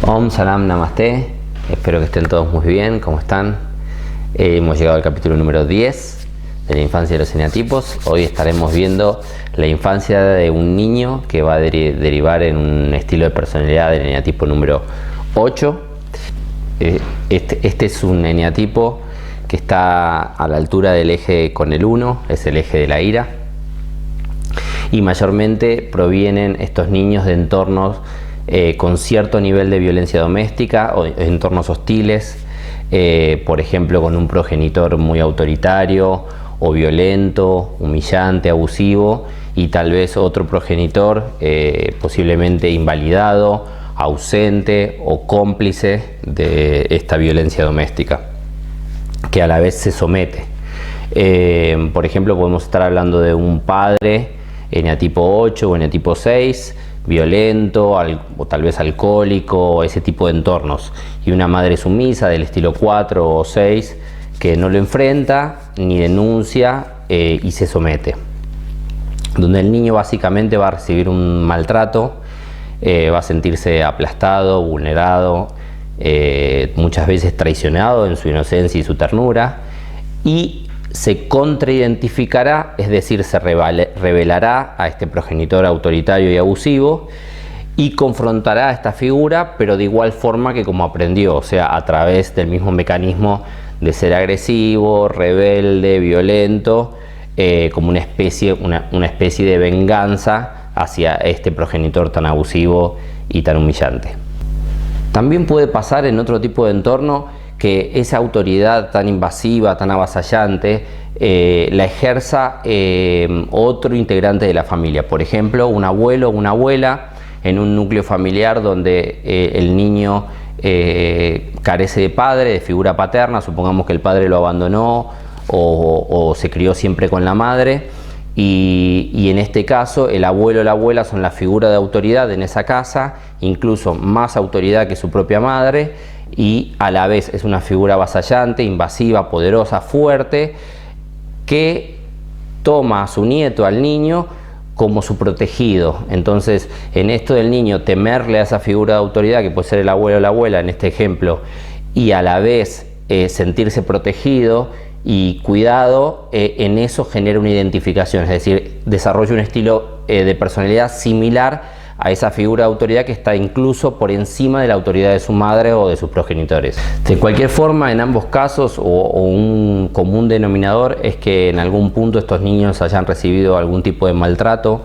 Om Salam Namaste, espero que estén todos muy bien, ¿cómo están? Hemos llegado al capítulo número 10 de la infancia de los eneatipos. Hoy estaremos viendo la infancia de un niño que va a derivar en un estilo de personalidad del eneatipo número 8. Este es un eneatipo que está a la altura del eje con el 1, es el eje de la ira. Y mayormente provienen estos niños de entornos con cierto nivel de violencia doméstica o entornos hostiles, por ejemplo con un progenitor muy autoritario o violento, humillante, abusivo, y tal vez otro progenitor posiblemente invalidado, ausente o cómplice de esta violencia doméstica, que a la vez se somete. Por ejemplo, podemos estar hablando de un padre eneatipo 8 o eneatipo 6, violento o tal vez alcohólico, ese tipo de entornos, y una madre sumisa del estilo 4 o 6 que no lo enfrenta ni denuncia y se somete, donde el niño básicamente va a recibir un maltrato, va a sentirse aplastado, vulnerado, muchas veces traicionado en su inocencia y su ternura, y se contraidentificará, es decir, se revelará a este progenitor autoritario y abusivo y confrontará a esta figura, pero de igual forma que como aprendió, o sea, a través del mismo mecanismo de ser agresivo, rebelde, violento, como una especie de venganza hacia este progenitor tan abusivo y tan humillante. También puede pasar en otro tipo de entorno que esa autoridad tan invasiva, tan avasallante, la ejerza otro integrante de la familia. Por ejemplo, un abuelo o una abuela en un núcleo familiar donde el niño carece de padre, de figura paterna. Supongamos que el padre lo abandonó o se crió siempre con la madre, y en este caso el abuelo o la abuela son la figura de autoridad en esa casa, incluso más autoridad que su propia madre, y a la vez es una figura avasallante, invasiva, poderosa, fuerte, que toma a su nieto, al niño, como su protegido. Entonces, en esto del niño temerle a esa figura de autoridad, que puede ser el abuelo o la abuela en este ejemplo, y a la vez sentirse protegido y cuidado, en eso genera una identificación, es decir, desarrolla un estilo de personalidad similar a esa figura de autoridad que está incluso por encima de la autoridad de su madre o de sus progenitores. De cualquier forma, en ambos casos, o un común denominador es que en algún punto estos niños hayan recibido algún tipo de maltrato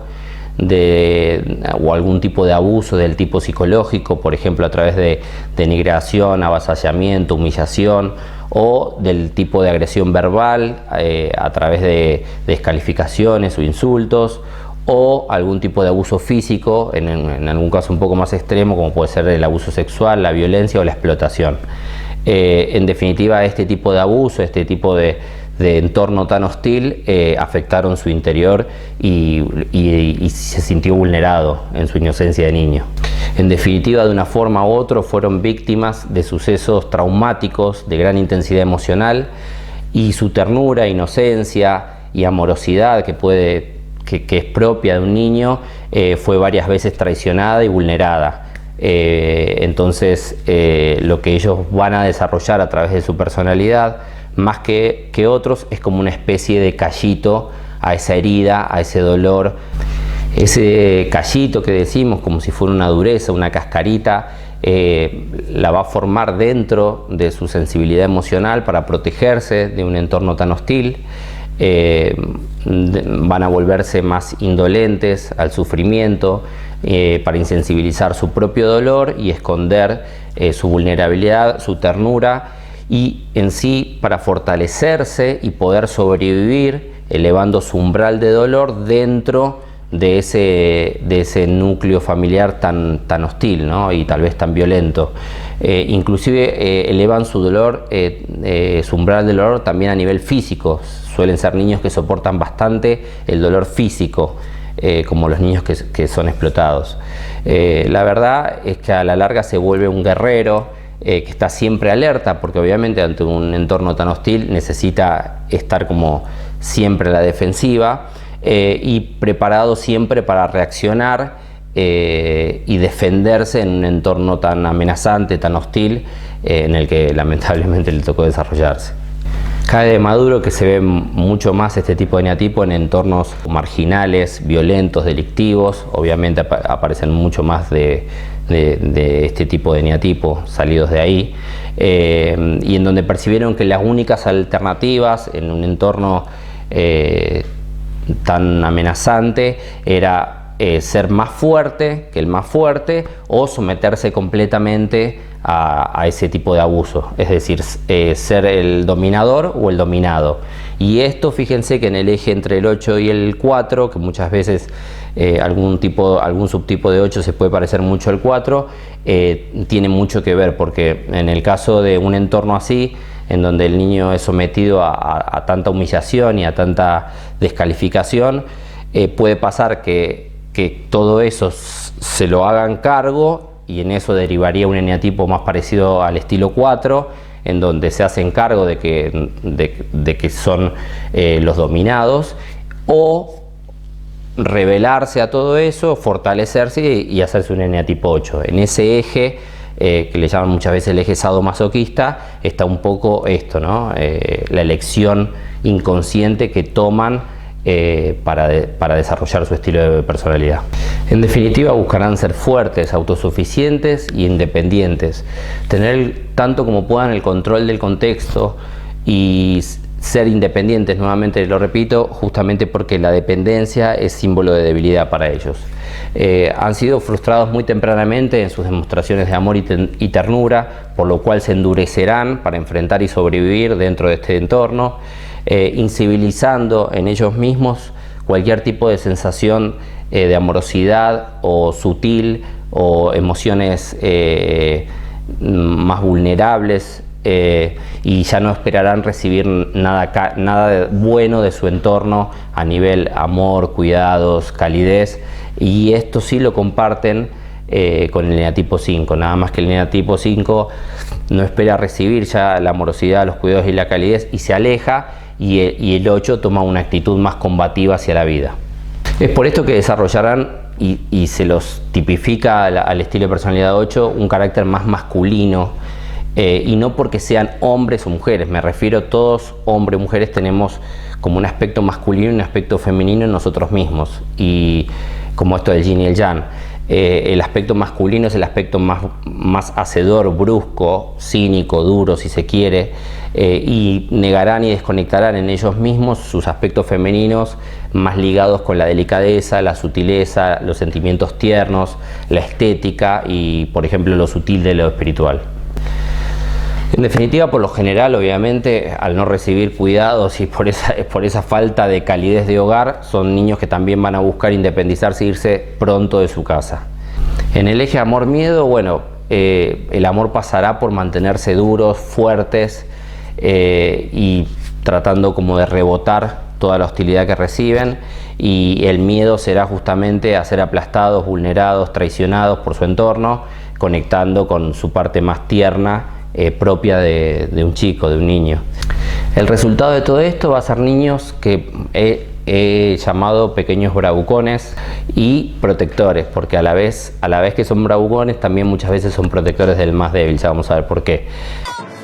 o algún tipo de abuso del tipo psicológico, por ejemplo a través de denigración, avasallamiento, humillación, o del tipo de agresión verbal a través de descalificaciones o insultos, o algún tipo de abuso físico, en algún caso un poco más extremo, como puede ser el abuso sexual, la violencia o la explotación. En definitiva, este tipo de abuso, este tipo de entorno tan hostil afectaron su interior y se sintió vulnerado en su inocencia de niño. En definitiva, de una forma u otra, fueron víctimas de sucesos traumáticos de gran intensidad emocional, y su ternura, inocencia y amorosidad que es propia de un niño, fue varias veces traicionada y vulnerada. Entonces, lo que ellos van a desarrollar a través de su personalidad, más que otros, es como una especie de callito a esa herida, a ese dolor. Ese callito que decimos, como si fuera una dureza, una cascarita, la va a formar dentro de su sensibilidad emocional para protegerse de un entorno tan hostil. Van a volverse más indolentes al sufrimiento, para insensibilizar su propio dolor y esconder su vulnerabilidad, su ternura, y en sí para fortalecerse y poder sobrevivir, elevando su umbral de dolor dentro de ese núcleo familiar tan hostil, ¿no? Y tal vez tan violento. Inclusive elevan su dolor, su umbral de dolor también a nivel físico. Suelen ser niños que soportan bastante el dolor físico, como los niños que son explotados. La verdad es que a la larga se vuelve un guerrero que está siempre alerta, porque obviamente ante un entorno tan hostil necesita estar como siempre a la defensiva, y preparado siempre para reaccionar y defenderse en un entorno tan amenazante, tan hostil, en el que lamentablemente le tocó desarrollarse. Cae de maduro que se ve mucho más este tipo de eneatipo en entornos marginales, violentos, delictivos. Obviamente aparecen mucho más de este tipo de eneatipo salidos de ahí, y en donde percibieron que las únicas alternativas en un entorno tan amenazante era ser más fuerte que el más fuerte o someterse completamente a ese tipo de abuso, es decir, ser el dominador o el dominado. Y esto, fíjense que en el eje entre el 8 y el 4, que muchas veces algún subtipo de 8 se puede parecer mucho al 4, tiene mucho que ver, porque en el caso de un entorno así, en donde el niño es sometido a tanta humillación y a tanta descalificación, puede pasar que todo eso se lo hagan cargo, y en eso derivaría un eneatipo más parecido al estilo 4, en donde se hacen cargo de que son los dominados, o rebelarse a todo eso, fortalecerse y hacerse un eneatipo 8. En ese eje, que le llaman muchas veces el eje sadomasoquista, está un poco esto, ¿no? La elección inconsciente que toman para desarrollar su estilo de personalidad. En definitiva, buscarán ser fuertes, autosuficientes e independientes, tener tanto como puedan el control del contexto y ser independientes, nuevamente lo repito, justamente porque la dependencia es símbolo de debilidad para ellos. Han sido frustrados muy tempranamente en sus demostraciones de amor y ternura, por lo cual se endurecerán para enfrentar y sobrevivir dentro de este entorno, incivilizando en ellos mismos cualquier tipo de sensación de amorosidad o sutil o emociones más vulnerables, y ya no esperarán recibir nada bueno de su entorno a nivel amor, cuidados, calidez, y esto sí lo comparten con el eneatipo 5, nada más que el eneatipo 5 no espera recibir ya la amorosidad, los cuidados y la calidez y se aleja, y el 8 toma una actitud más combativa hacia la vida. Es por esto que desarrollarán, y se los tipifica al estilo de personalidad 8, un carácter más masculino, y no porque sean hombres o mujeres, me refiero, todos hombres y mujeres tenemos como un aspecto masculino y un aspecto femenino en nosotros mismos, y como esto del yin y el yang. El aspecto masculino es el aspecto más hacedor, brusco, cínico, duro si se quiere, y negarán y desconectarán en ellos mismos sus aspectos femeninos más ligados con la delicadeza, la sutileza, los sentimientos tiernos, la estética y, por ejemplo, lo sutil de lo espiritual. En definitiva, por lo general, obviamente, al no recibir cuidados y por esa falta de calidez de hogar, son niños que también van a buscar independizarse e irse pronto de su casa. En el eje amor-miedo, bueno, el amor pasará por mantenerse duros, fuertes, y tratando como de rebotar toda la hostilidad que reciben, y el miedo será justamente a ser aplastados, vulnerados, traicionados por su entorno, conectando con su parte más tierna, propia de un chico, de un niño. El resultado de todo esto va a ser niños que he llamado pequeños bravucones y protectores, porque a la vez que son bravucones, también muchas veces son protectores del más débil. Ya vamos a ver por qué.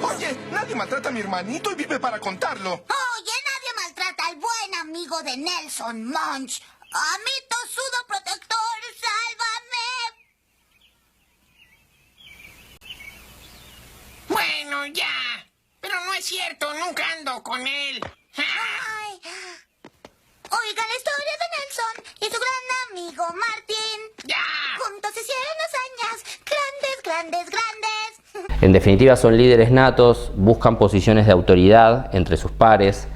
Oye, nadie maltrata a mi hermanito y vive para contarlo. Oye, nadie maltrata al buen amigo de Nelson Munch. Amito Sudo Protector, sálvame. Bueno, ya. Pero no es cierto, nunca ando con él. Ay. Oiga la historia de Nelson y su gran amigo Martin. ¡Ya! Juntos hicieron hazañas grandes, grandes, grandes. En definitiva, son líderes natos, buscan posiciones de autoridad entre sus pares,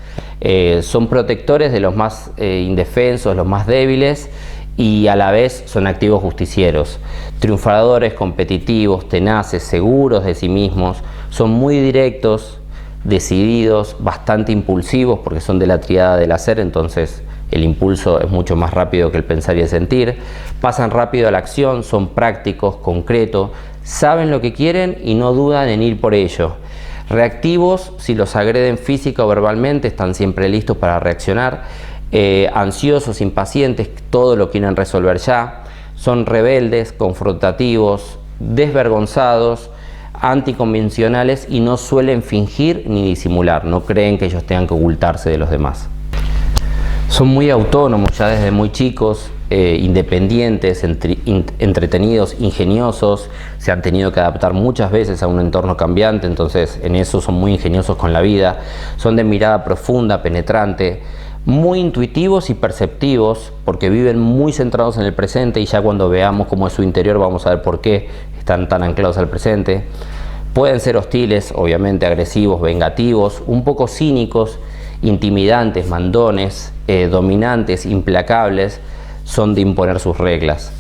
son protectores de los más indefensos, los más débiles, y a la vez son activos justicieros, triunfadores, competitivos, tenaces, seguros de sí mismos, son muy directos, decididos, bastante impulsivos porque son de la tríada del hacer, entonces el impulso es mucho más rápido que el pensar y el sentir, pasan rápido a la acción, son prácticos, concretos, saben lo que quieren y no dudan en ir por ello. Reactivos, si los agreden física o verbalmente, están siempre listos para reaccionar. Ansiosos, impacientes, todo lo quieren resolver ya. son rebeldes, confrontativos, desvergonzados, anticonvencionales y no suelen fingir ni disimular, no creen que ellos tengan que ocultarse de los demás. Son muy autónomos ya desde muy chicos, independientes, entretenidos, ingeniosos, se han tenido que adaptar muchas veces a un entorno cambiante, entonces en eso son muy ingeniosos con la vida, son de mirada profunda, penetrante, muy intuitivos y perceptivos porque viven muy centrados en el presente y ya cuando veamos cómo es su interior vamos a ver por qué están tan anclados al presente. Pueden ser hostiles, obviamente agresivos, vengativos, un poco cínicos, intimidantes, mandones, dominantes, implacables, son de imponer sus reglas.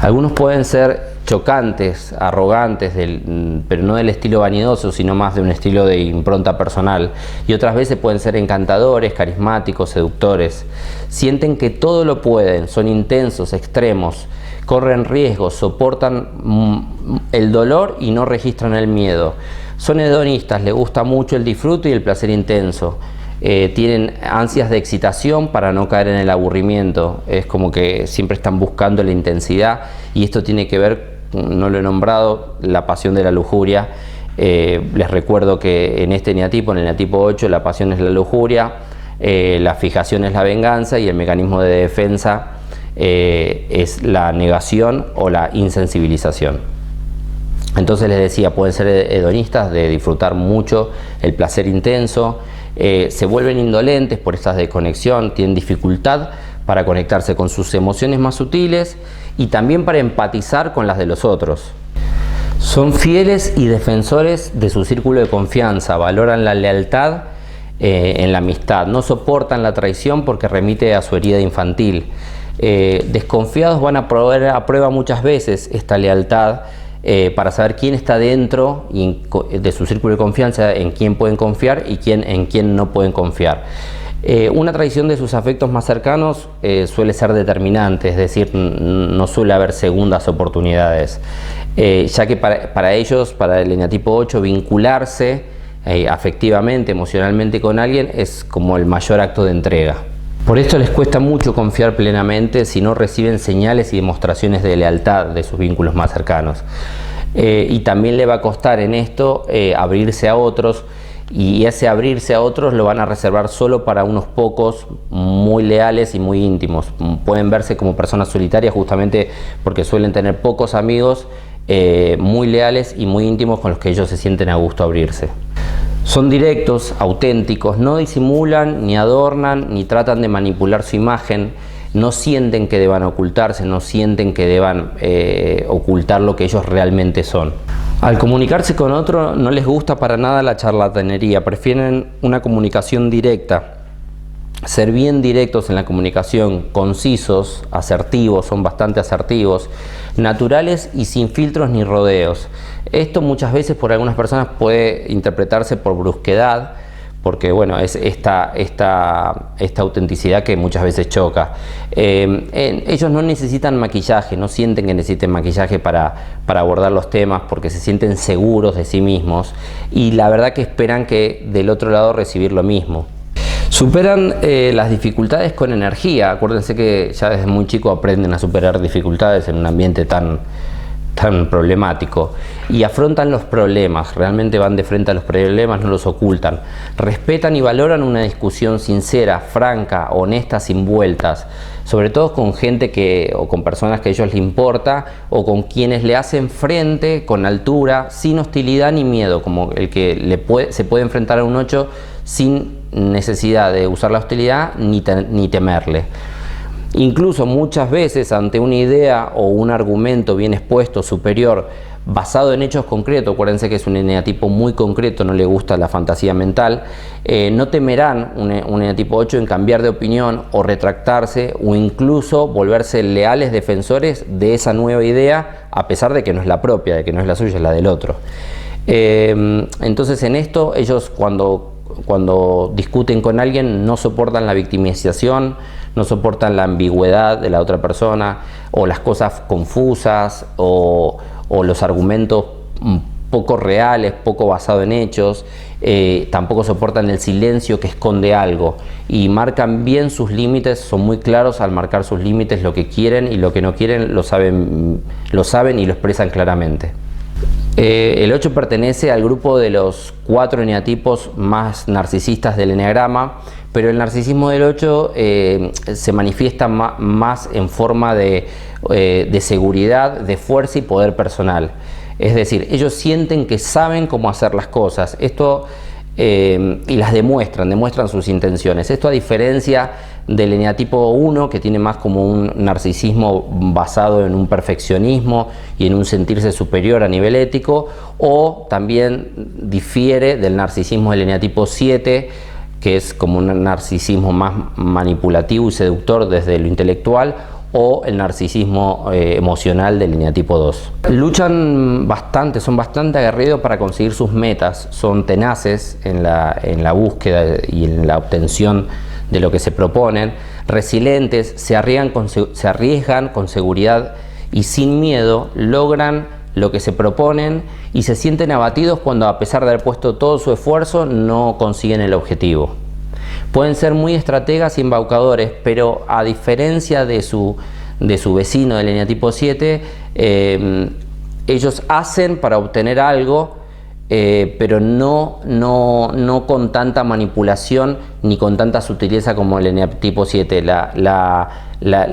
Algunos pueden ser chocantes, arrogantes, pero no del estilo vanidoso, sino más de un estilo de impronta personal. Y otras veces pueden ser encantadores, carismáticos, seductores. Sienten que todo lo pueden, son intensos, extremos, corren riesgos, soportan el dolor y no registran el miedo. Son hedonistas, les gusta mucho el disfrute y el placer intenso. Tienen ansias de excitación para no caer en el aburrimiento, es como que siempre están buscando la intensidad y esto tiene que ver, no lo he nombrado, la pasión de la lujuria. Les recuerdo que en este eneatipo, en el eneatipo 8, la pasión es la lujuria, la fijación es la venganza y el mecanismo de defensa es la negación o la insensibilización. Entonces les decía, pueden ser hedonistas de disfrutar mucho el placer intenso, se vuelven indolentes por esta desconexión, tienen dificultad para conectarse con sus emociones más sutiles y también para empatizar con las de los otros. Son fieles y defensores de su círculo de confianza, valoran la lealtad en la amistad, no soportan la traición porque remite a su herida infantil. Desconfiados van a poner a prueba muchas veces esta lealtad para saber quién está dentro de su círculo de confianza, en quién pueden confiar y en quién no pueden confiar. Una traición de sus afectos más cercanos suele ser determinante, es decir, no suele haber segundas oportunidades, ya que para ellos, para el eneatipo 8, vincularse afectivamente, emocionalmente con alguien es como el mayor acto de entrega. Por esto les cuesta mucho confiar plenamente si no reciben señales y demostraciones de lealtad de sus vínculos más cercanos. Y también le va a costar en esto abrirse a otros, y ese abrirse a otros lo van a reservar solo para unos pocos muy leales y muy íntimos. Pueden verse como personas solitarias justamente porque suelen tener pocos amigos muy leales y muy íntimos con los que ellos se sienten a gusto abrirse. Son directos, auténticos, no disimulan, ni adornan, ni tratan de manipular su imagen, no sienten que deban ocultarse, no sienten que deban ocultar lo que ellos realmente son. Al comunicarse con otro no les gusta para nada la charlatanería, prefieren una comunicación directa, ser bien directos en la comunicación, concisos, asertivos, son bastante asertivos, naturales y sin filtros ni rodeos. Esto muchas veces por algunas personas puede interpretarse por brusquedad, porque bueno, es esta autenticidad que muchas veces choca. Ellos no necesitan maquillaje, no sienten que necesiten maquillaje para abordar los temas, porque se sienten seguros de sí mismos y la verdad que esperan que del otro lado recibir lo mismo. Superan las dificultades con energía. Acuérdense que ya desde muy chico aprenden a superar dificultades en un ambiente tan problemático y afrontan los problemas, realmente van de frente a los problemas, no los ocultan. Respetan y valoran una discusión sincera, franca, honesta, sin vueltas, sobre todo con gente o con personas que a ellos les importa o con quienes le hacen frente con altura, sin hostilidad ni miedo, como el que se puede enfrentar a un 8 sin necesidad de usar la hostilidad ni temerle. Incluso muchas veces ante una idea o un argumento bien expuesto, superior, basado en hechos concretos, acuérdense que es un eneatipo muy concreto, no le gusta la fantasía mental, no temerán un eneatipo 8 en cambiar de opinión o retractarse o incluso volverse leales defensores de esa nueva idea a pesar de que no es la propia, de que no es la suya, es la del otro. Entonces en esto ellos cuando discuten con alguien no soportan la victimización, no soportan la ambigüedad de la otra persona o las cosas confusas o los argumentos poco reales, poco basado en hechos, tampoco soportan el silencio que esconde algo y marcan bien sus límites, son muy claros al marcar sus límites, lo que quieren y lo que no quieren lo saben y lo expresan claramente. El 8 pertenece al grupo de los 4 eneatipos más narcisistas del eneagrama, pero el narcisismo del 8 se manifiesta más en forma de seguridad, de fuerza y poder personal. Es decir, ellos sienten que saben cómo hacer las cosas y las demuestran sus intenciones. Esto a diferencia del eneatipo 1, que tiene más como un narcisismo basado en un perfeccionismo y en un sentirse superior a nivel ético, o también difiere del narcisismo del eneatipo 7, que es como un narcisismo más manipulativo y seductor desde lo intelectual, o el narcisismo emocional del eneatipo 2. Luchan bastante, son bastante aguerridos para conseguir sus metas, son tenaces en la búsqueda y en la obtención de lo que se proponen, resilientes, se arriesgan con seguridad y sin miedo, logran lo que se proponen y se sienten abatidos cuando, a pesar de haber puesto todo su esfuerzo, no consiguen el objetivo. Pueden ser muy estrategas y embaucadores, pero a diferencia de su vecino del eneatipo 7, ellos hacen para obtener algo, pero no con tanta manipulación ni con tanta sutileza como el eneatipo 7. La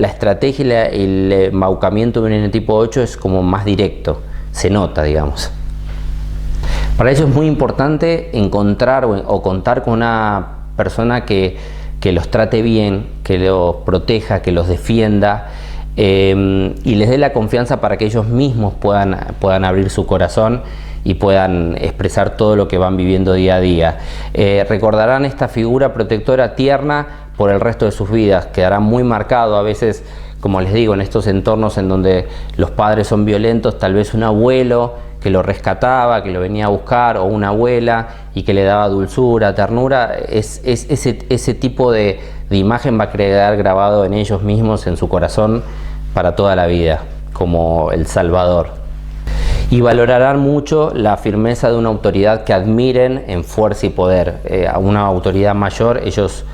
estrategia y el embaucamiento de un eneatipo 8 es como más directo, se nota, digamos. Para ellos es muy importante encontrar o contar con una persona que los trate bien, que los proteja, que los defienda y les dé la confianza para que ellos mismos puedan abrir su corazón y puedan expresar todo lo que van viviendo día a día. Recordarán esta figura protectora tierna por el resto de sus vidas, quedará muy marcado a veces, como les digo, en estos entornos en donde los padres son violentos, tal vez un abuelo que lo rescataba, que lo venía a buscar, o una abuela y que le daba dulzura, ternura, ese tipo de imagen va a quedar grabado en ellos mismos, en su corazón, para toda la vida, como el Salvador. Y valorarán mucho la firmeza de una autoridad que admiren en fuerza y poder. A una autoridad mayor, ellos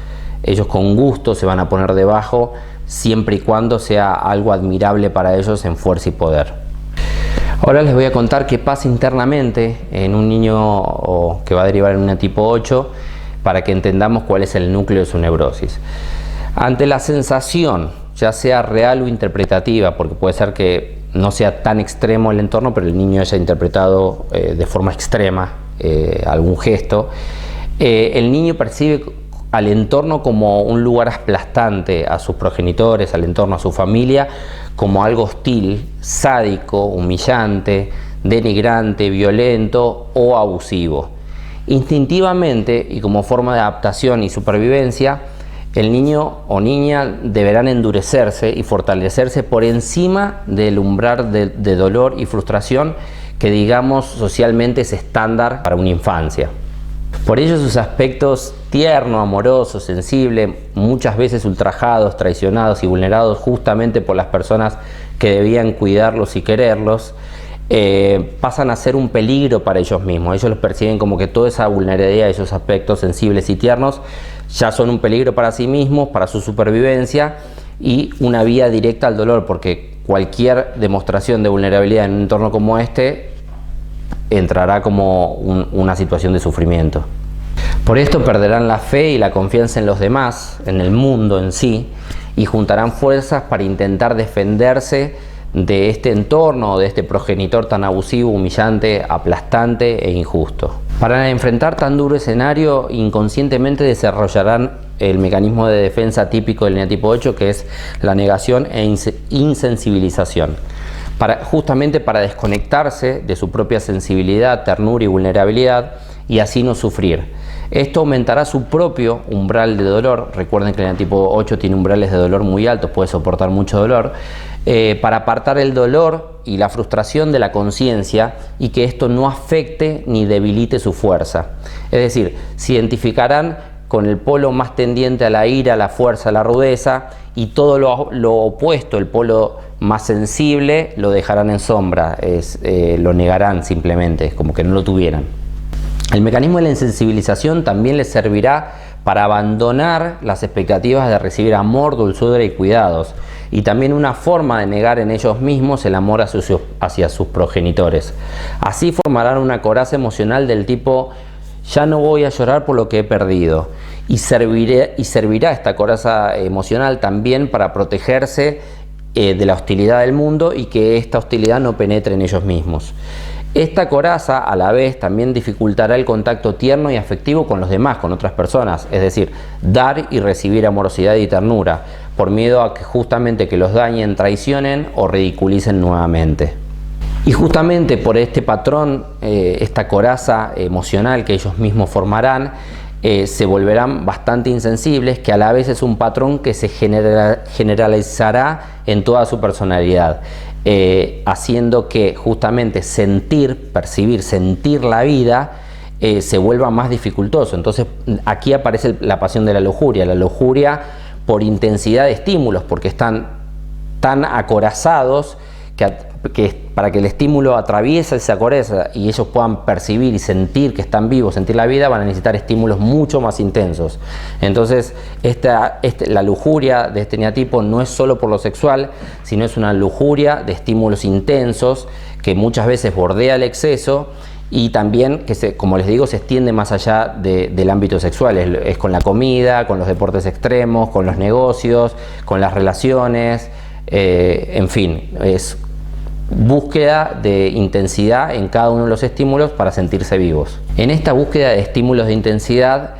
con gusto se van a poner debajo, siempre y cuando sea algo admirable para ellos en fuerza y poder. Ahora les voy a contar qué pasa internamente en un niño que va a derivar en un eneatipo 8 para que entendamos cuál es el núcleo de su neurosis. Ante la sensación, ya sea real o interpretativa, porque puede ser que no sea tan extremo el entorno, pero el niño haya interpretado de forma extrema algún gesto, el niño percibe al entorno como un lugar aplastante, a sus progenitores, al entorno, a su familia, como algo hostil, sádico, humillante, denigrante, violento o abusivo. Instintivamente y como forma de adaptación y supervivencia, el niño o niña deberán endurecerse y fortalecerse por encima del umbral de dolor y frustración que, digamos, socialmente es estándar para una infancia. Por ello sus aspectos tierno, amoroso, sensible, muchas veces ultrajados, traicionados y vulnerados justamente por las personas que debían cuidarlos y quererlos, pasan a ser un peligro para ellos mismos. Ellos los perciben como que toda esa vulnerabilidad, esos aspectos sensibles y tiernos ya son un peligro para sí mismos, para su supervivencia y una vía directa al dolor, porque cualquier demostración de vulnerabilidad en un entorno como este entrará como una situación de sufrimiento. Por esto perderán la fe y la confianza en los demás, en el mundo en sí, y juntarán fuerzas para intentar defenderse de este entorno, de este progenitor tan abusivo, humillante, aplastante e injusto. Para enfrentar tan duro escenario, inconscientemente desarrollarán el mecanismo de defensa típico del eneatipo 8, que es la negación e insensibilización. Justamente para desconectarse de su propia sensibilidad, ternura y vulnerabilidad y así no sufrir. Esto aumentará su propio umbral de dolor. Recuerden que el eneatipo 8 tiene umbrales de dolor muy altos, puede soportar mucho dolor, para apartar el dolor y la frustración de la conciencia y que esto no afecte ni debilite su fuerza. Es decir, se identificarán con el polo más tendiente a la ira, a la fuerza, a la rudeza, y todo lo opuesto, el polo más sensible, lo dejarán en sombra, lo negarán simplemente, como que no lo tuvieran. El mecanismo de la insensibilización también les servirá para abandonar las expectativas de recibir amor, dulzura y cuidados, y también una forma de negar en ellos mismos el amor hacia sus progenitores. Así formarán una coraza emocional del tipo: ya no voy a llorar por lo que he perdido, y servirá esta coraza emocional también para protegerse de la hostilidad del mundo y que esta hostilidad no penetre en ellos mismos. Esta coraza a la vez también dificultará el contacto tierno y afectivo con los demás, con otras personas, es decir, dar y recibir amorosidad y ternura, por miedo a que justamente que los dañen, traicionen o ridiculicen nuevamente. Y justamente por este patrón, esta coraza emocional que ellos mismos formarán, se volverán bastante insensibles, que a la vez es un patrón que se generalizará en toda su personalidad, haciendo que justamente sentir la vida se vuelva más dificultoso. Entonces aquí aparece la pasión de la lujuria por intensidad de estímulos, porque están tan acorazados que para que el estímulo atraviese esa coraza y ellos puedan percibir y sentir que están vivos, sentir la vida, van a necesitar estímulos mucho más intensos. Entonces la lujuria de este eneatipo no es solo por lo sexual, sino es una lujuria de estímulos intensos que muchas veces bordea el exceso, y también que, como les digo, se extiende más allá del ámbito sexual. Es con la comida, con los deportes extremos, con los negocios, con las relaciones, en fin, es búsqueda de intensidad en cada uno de los estímulos para sentirse vivos. En esta búsqueda de estímulos de intensidad,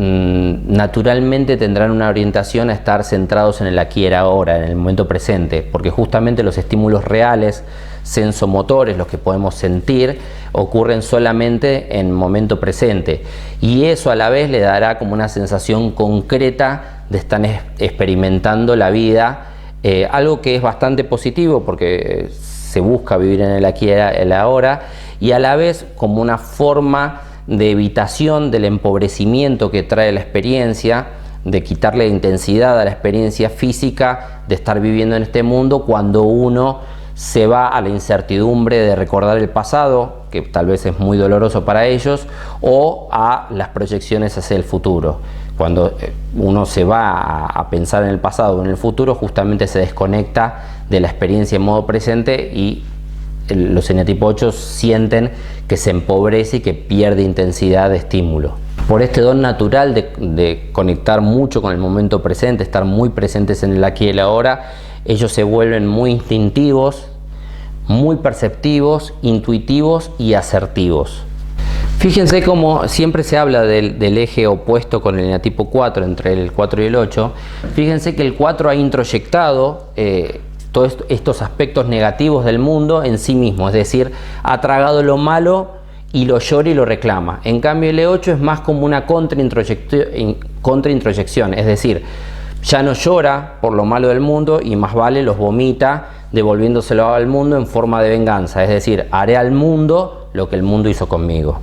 naturalmente tendrán una orientación a estar centrados en el aquí y el ahora, en el momento presente, porque justamente los estímulos reales, sensomotores, los que podemos sentir, ocurren solamente en el momento presente, y eso a la vez le dará como una sensación concreta de estar experimentando la vida. Algo que es bastante positivo porque se busca vivir en el aquí y el ahora, y a la vez como una forma de evitación del empobrecimiento que trae la experiencia, de quitarle intensidad a la experiencia física de estar viviendo en este mundo cuando uno se va a la incertidumbre de recordar el pasado, que tal vez es muy doloroso para ellos, o a las proyecciones hacia el futuro. Cuando uno se va a pensar en el pasado o en el futuro, justamente se desconecta de la experiencia en modo presente, y los eneatipo 8 sienten que se empobrece y que pierde intensidad de estímulo. Por este don natural de conectar mucho con el momento presente, estar muy presentes en el aquí y el ahora, ellos se vuelven muy instintivos, muy perceptivos, intuitivos y asertivos. Fíjense cómo siempre se habla del eje opuesto con el eneatipo 4, entre el 4 y el 8. Fíjense que el 4 ha introyectado todos estos aspectos negativos del mundo en sí mismo, es decir, ha tragado lo malo y lo llora y lo reclama. En cambio el E8 es más como una contraintroyección, es decir, ya no llora por lo malo del mundo y más vale los vomita, devolviéndoselo al mundo en forma de venganza, es decir, haré al mundo lo que el mundo hizo conmigo.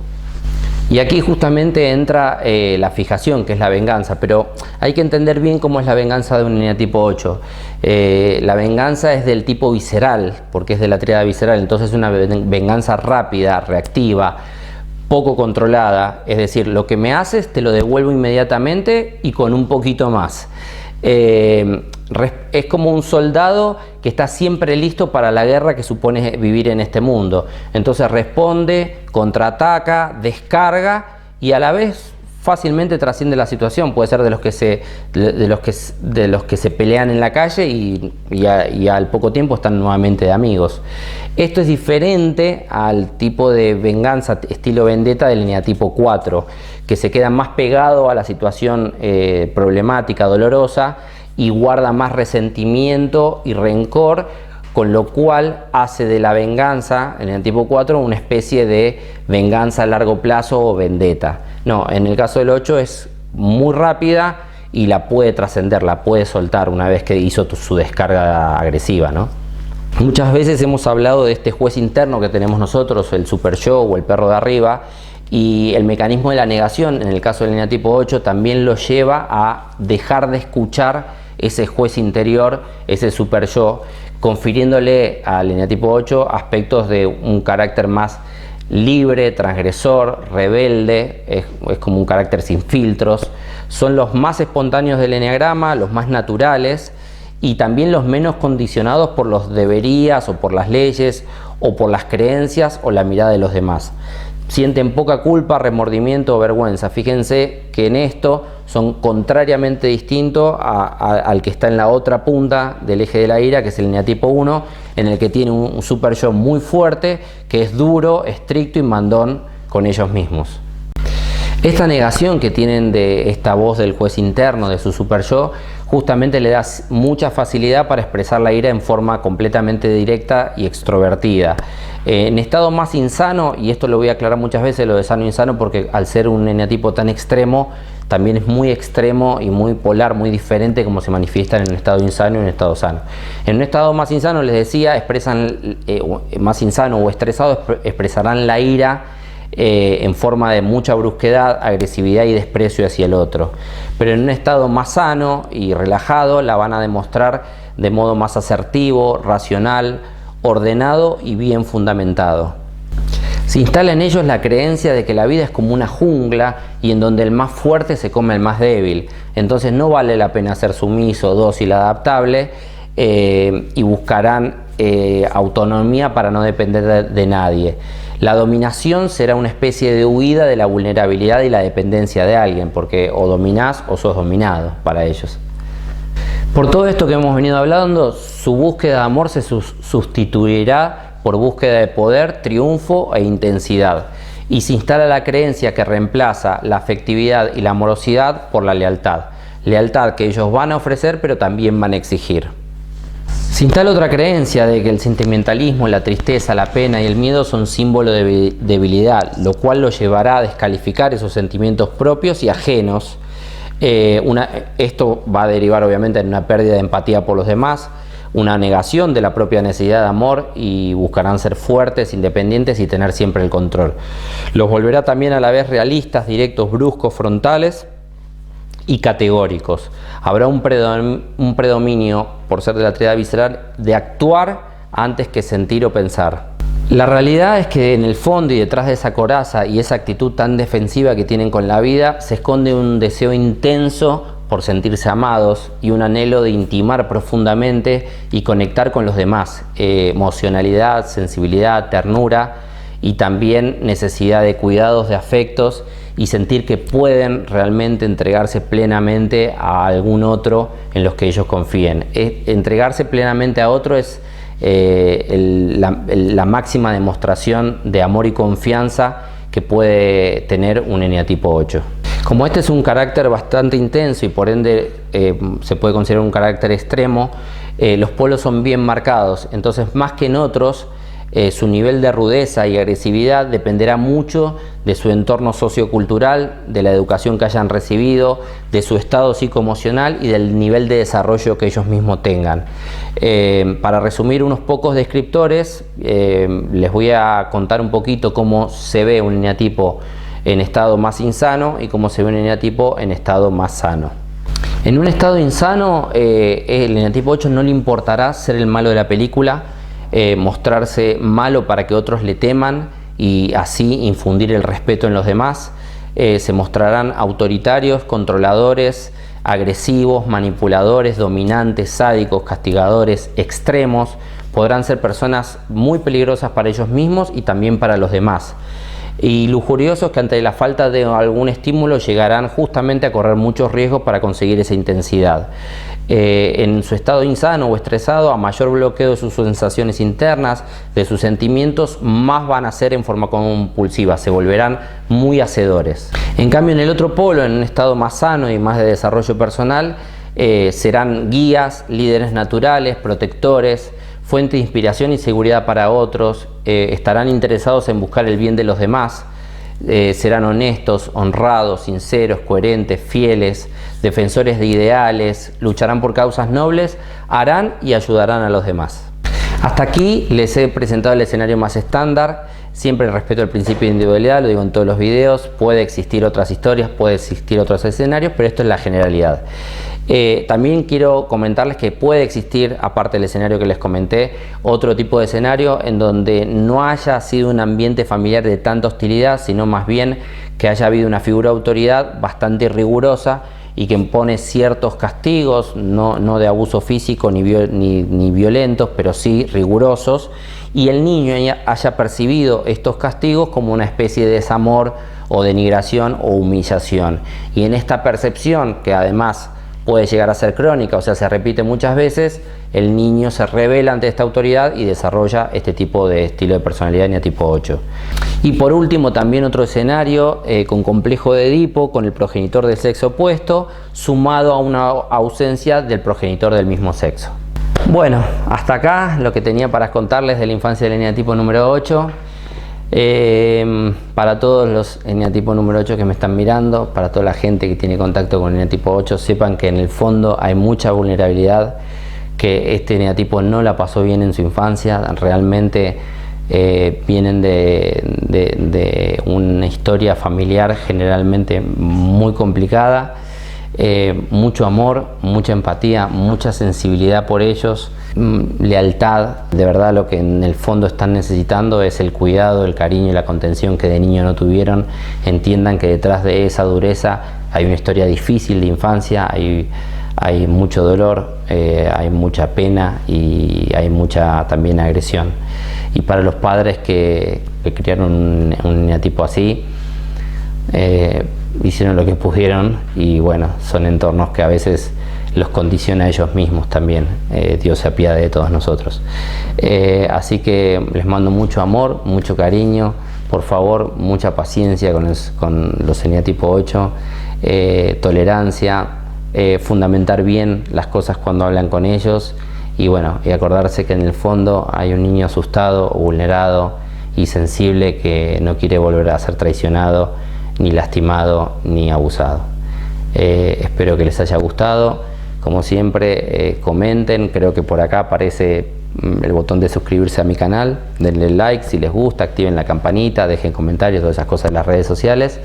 Y aquí justamente entra la fijación, que es la venganza, pero hay que entender bien cómo es la venganza de un eneatipo 8. La venganza es del tipo visceral, porque es de la tríada visceral, entonces es una venganza rápida, reactiva, poco controlada, es decir, lo que me haces te lo devuelvo inmediatamente y con un poquito más. Es como un soldado que está siempre listo para la guerra que supone vivir en este mundo. Entonces responde, contraataca, descarga y a la vez fácilmente trasciende la situación. Puede ser de los que se pelean en la calle y al poco tiempo están nuevamente de amigos. Esto es diferente al tipo de venganza estilo vendetta del eneatipo 4, que se queda más pegado a la situación problemática, dolorosa, y guarda más resentimiento y rencor, con lo cual hace de la venganza, en el tipo 4, una especie de venganza a largo plazo o vendetta. No, en el caso del 8 es muy rápida y la puede trascender, la puede soltar una vez que hizo su descarga agresiva, ¿no? Muchas veces hemos hablado de este juez interno que tenemos nosotros, el super yo o el perro de arriba, y el mecanismo de la negación, en el caso del eneatipo 8, también lo lleva a dejar de escuchar ese juez interior, ese super yo, confiriéndole al eneatipo 8 aspectos de un carácter más libre, transgresor, rebelde, es como un carácter sin filtros. Son los más espontáneos del eneagrama, los más naturales y también los menos condicionados por los deberías o por las leyes o por las creencias o la mirada de los demás. Sienten poca culpa, remordimiento o vergüenza. Fíjense que en esto son contrariamente distintos al que está en la otra punta del eje de la ira, que es el eneatipo 1, en el que tiene un super yo muy fuerte, que es duro, estricto y mandón con ellos mismos. Esta negación que tienen de esta voz del juez interno, de su super yo, justamente le da mucha facilidad para expresar la ira en forma completamente directa y extrovertida. En estado más insano, y esto lo voy a aclarar muchas veces, lo de sano e insano, porque al ser un eneatipo tan extremo, también es muy extremo y muy polar, muy diferente como se manifiesta en un estado insano y en un estado sano. En un estado más insano, les decía, expresan, más insano o estresado, expresarán la ira en forma de mucha brusquedad, agresividad y desprecio hacia el otro. Pero en un estado más sano y relajado la van a demostrar de modo más asertivo, racional, ordenado y bien fundamentado. Se instala en ellos la creencia de que la vida es como una jungla y en donde el más fuerte se come al más débil. Entonces no vale la pena ser sumiso, dócil, adaptable y buscarán autonomía para no depender de nadie. La dominación será una especie de huida de la vulnerabilidad y la dependencia de alguien, porque o dominás o sos dominado para ellos. Por todo esto que hemos venido hablando, su búsqueda de amor se sustituirá por búsqueda de poder, triunfo e intensidad, y se instala la creencia que reemplaza la afectividad y la amorosidad por la lealtad. Lealtad que ellos van a ofrecer, pero también van a exigir. Se instala otra creencia de que el sentimentalismo, la tristeza, la pena y el miedo son símbolo de debilidad, lo cual lo llevará a descalificar esos sentimientos propios y ajenos. Esto va a derivar obviamente en una pérdida de empatía por los demás, una negación de la propia necesidad de amor, y buscarán ser fuertes, independientes y tener siempre el control. Los volverá también a la vez realistas, directos, bruscos, frontales y categóricos. Habrá un predominio, por ser de la tríada visceral, de actuar antes que sentir o pensar. La realidad es que en el fondo y detrás de esa coraza y esa actitud tan defensiva que tienen con la vida, se esconde un deseo intenso por sentirse amados y un anhelo de intimar profundamente y conectar con los demás. Emocionalidad, sensibilidad, ternura y también necesidad de cuidados, de afectos, y sentir que pueden realmente entregarse plenamente a algún otro en los que ellos confíen. Entregarse plenamente a otro es la máxima demostración de amor y confianza que puede tener un eneatipo 8. Como este es un carácter bastante intenso y por ende se puede considerar un carácter extremo, los polos son bien marcados, entonces más que en otros, su nivel de rudeza y agresividad dependerá mucho de su entorno sociocultural, de la educación que hayan recibido, de su estado psicoemocional y del nivel de desarrollo que ellos mismos tengan. Para resumir unos pocos descriptores, les voy a contar un poquito cómo se ve un eneatipo en estado más insano y cómo se ve un eneatipo en estado más sano. En un estado insano, el eneatipo 8 no le importará ser el malo de la película, mostrarse malo para que otros le teman y así infundir el respeto en los demás. Se mostrarán autoritarios, controladores, agresivos, manipuladores, dominantes, sádicos, castigadores, extremos. Podrán ser personas muy peligrosas para ellos mismos y también para los demás. Y lujuriosos que ante la falta de algún estímulo llegarán justamente a correr muchos riesgos para conseguir esa intensidad. En su estado insano o estresado, a mayor bloqueo de sus sensaciones internas, de sus sentimientos, más van a ser en forma compulsiva, se volverán muy hacedores. En cambio, en el otro polo, en un estado más sano y más de desarrollo personal, serán guías, líderes naturales, protectores, fuente de inspiración y seguridad para otros, estarán interesados en buscar el bien de los demás, serán honestos, honrados, sinceros, coherentes, fieles, defensores de ideales, lucharán por causas nobles, harán y ayudarán a los demás. Hasta aquí les he presentado el escenario más estándar. siempre respeto el principio de individualidad, lo digo en todos los videos, puede existir otras historias, puede existir otros escenarios, pero esto es la generalidad. También quiero comentarles que puede existir, aparte del escenario que les comenté, otro tipo de escenario en donde no haya sido un ambiente familiar de tanta hostilidad, sino más bien que haya habido una figura de autoridad bastante rigurosa y que impone ciertos castigos, no de abuso físico ni violentos, pero sí rigurosos, y el niño haya percibido estos castigos como una especie de desamor o denigración o humillación. Y en esta percepción, que además puede llegar a ser crónica, o sea, se repite muchas veces, el niño se revela ante esta autoridad y desarrolla este tipo de estilo de personalidad eneatipo 8. Y por último, también otro escenario con complejo de Edipo, con el progenitor del sexo opuesto, sumado a una ausencia del progenitor del mismo sexo. Bueno, hasta acá lo que tenía para contarles de la infancia del eneatipo número 8. Para todos los eneatipo número 8 que me están mirando, para toda la gente que tiene contacto con el eneatipo 8, sepan que en el fondo hay mucha vulnerabilidad, que este eneatipo no la pasó bien en su infancia, realmente vienen de una historia familiar generalmente muy complicada, mucho amor, mucha empatía, mucha sensibilidad por ellos, lealtad. De verdad lo que en el fondo están necesitando es el cuidado, el cariño y la contención que de niño no tuvieron. Entiendan que detrás de esa dureza hay una historia difícil de infancia, hay mucho dolor, hay mucha pena y hay mucha también agresión. Y para los padres que criaron un eneatipo así, hicieron lo que pudieron, y bueno, son entornos que a veces los condiciona a ellos mismos también. Dios se apiade de todos nosotros. Así que les mando mucho amor, mucho cariño, por favor, mucha paciencia con los eneatipo 8, tolerancia, fundamentar bien las cosas cuando hablan con ellos, y bueno, y acordarse que en el fondo hay un niño asustado, vulnerado y sensible que no quiere volver a ser traicionado, ni lastimado, ni abusado. Espero que les haya gustado. Como siempre, comenten, creo que por acá aparece el botón de suscribirse a mi canal, denle like si les gusta, activen la campanita, dejen comentarios, todas esas cosas en las redes sociales,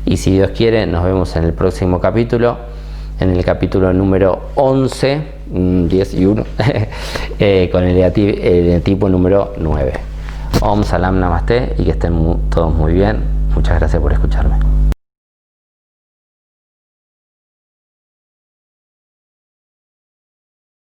y si Dios quiere nos vemos en el próximo capítulo, en el capítulo número 11, 10 y 1, con el eneatipo número 9. Om Salam Namaste, y que estén todos muy bien. Muchas gracias por escucharme.